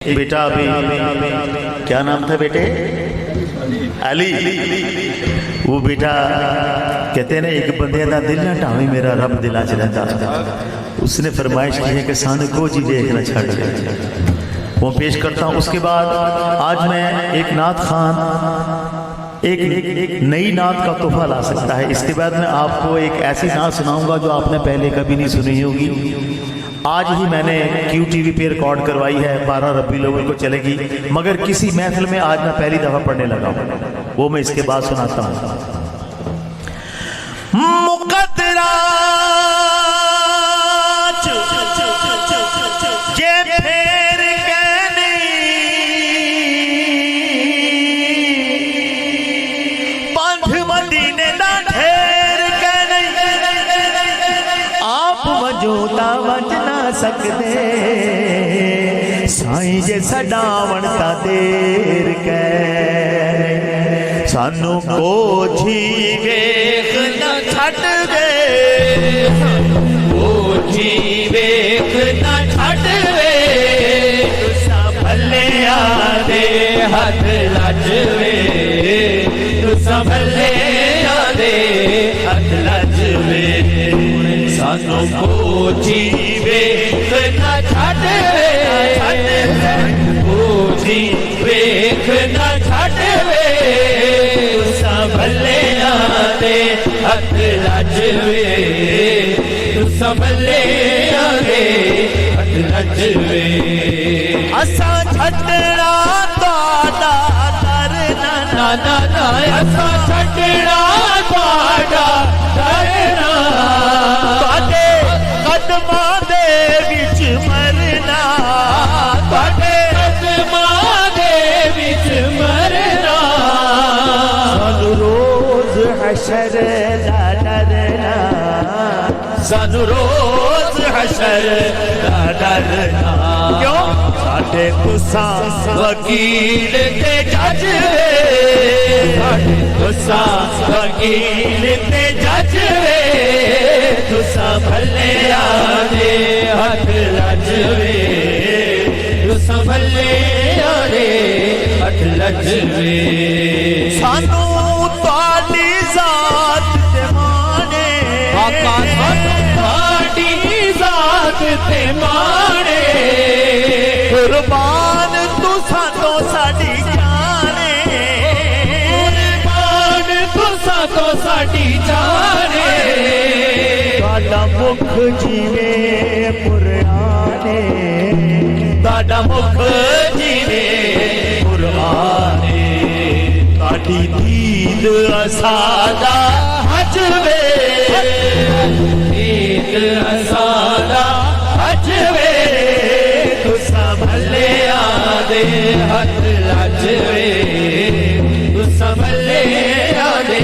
बेटा अभी क्या नाम था बेटे? अली। वो बेटा कहते ना एक बंदे का दिल ना ढावी मेरा रब दिला च रहा। उसने फरमाइश की है कि सानू को जी देखना छड़ दे। वो पेश करता हूँ। उसके बाद आज मैं एक नात खान एक नई नात का तोहफा ला सकता है। इसके बाद मैं आपको एक ऐसी नात सुनाऊंगा जो आपने पहले कभी नहीं सुनी होगी। आज ही मैंने QTV पे रिकॉर्ड करवाई है, 12 रबीउल अव्वल को चलेगी, मगर किसी महफिल में आज मैं पहली दफा पढ़ने लगा हूँ। वो मैं इसके बाद सुनाता हूँ। मुकद्दरा सकते साईं जे सडावण ता देर कै सानू को जी वेख न छड़ दे। को जी वेख न छड़ दे तुसा भले आदे हथ लजवे। तुसा भले आदे हथ लजवे। सानू को जी वेख न छड़ जी वेख न छड़वे। तुसा भले आदे हथ लजवे। तुसा भले आदे हथ लजवे। असा छड़ना ताड़ा डरना ना ना ना। असा छड़ना ताड़ा डरना ताडे कदमां दे विच मरना। ताडे कदमां दे विच मरना। सानू रोज हशर दा डरना। सानू रोज हशर दा डरना। क्यों? साडे तुसा वकील ते जज वे। साडे तुसा वकील ते जज वे। तुसा भले आदे हथ लजवे। तुसा भले आदे हथ लजवे। सानू तुहाडी जात ते माने। आका सानू तुहाडी जात ते माने। कुर्बान तुसा तो साडी जाने। कुर्बान तुसा तो साडी जाने। ताड़ा मुख जीवे पुराने। ताड़ा मुख जीवे पुराने। ताड़ी दीद असादा हजवे। दीद असादा हजवे। तुसा भले आदे हथ लजवे। तुसा भले आदे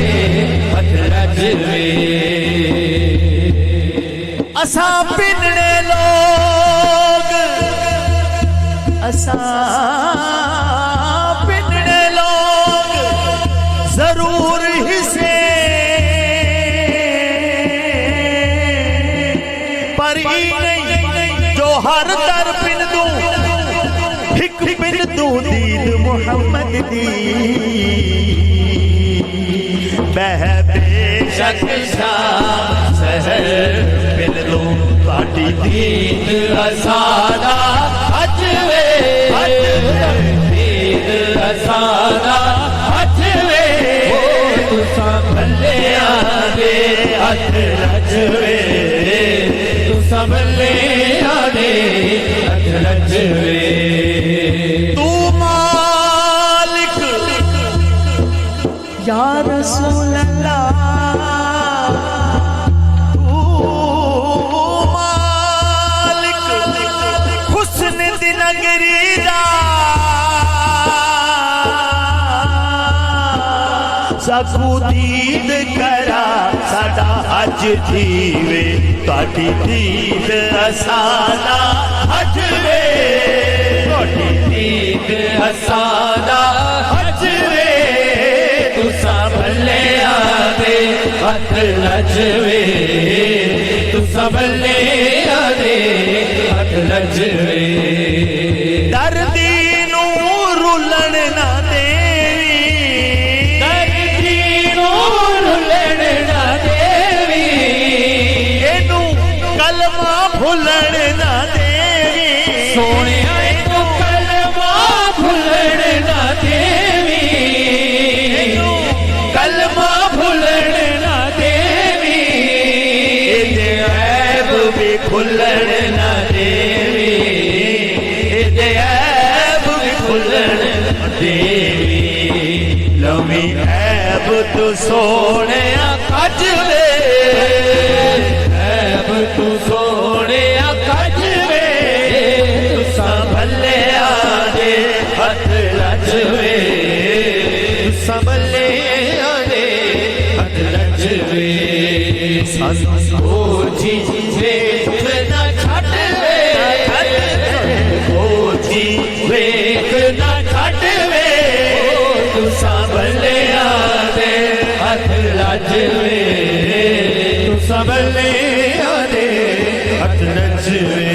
हथ लजवे। असा पिनने लोग असा पिनने लोग जरूर हिस्से पर ही नहीं जो हर दर पिन दूं। हिक पिन दूं दीद मुहम्मद दी। बह बेशक शाम सहर पिन दूं ताड़ी दीद असादा हजवे। दीद असादा हजवे। तुसा भले आदे हथ लजवे। तुसा भले आदे हथ लजवे। तू मालिक या रसूल अल्लाह। सकू दीद करा साडा अज थीवे। ताड़ी दीद असादा हजवे। ताड़ी दीद असादा हजवे। तुसा भले आदे हथ लजवे। तुसा भले आदे हथ लजवे। दर्दी भुलण ना देवी सोने तू कलमा भुलण ना देवी कलमा भुलण ना देवी इदे ऐब भी खुलण ना देवी इदे ऐब भी खुलण ना देवी लवी ऐब तू सोने कज वे ऐब तू सोने कज वे तुसा भले आदे हथ रजवे तुसा भले आदे हथ रजवे ओ जी वेख ना छट वे ओ जी वेख ना छट वे तुसा भले आदे हथ रजवे तुसा भले आदे हथ रजवे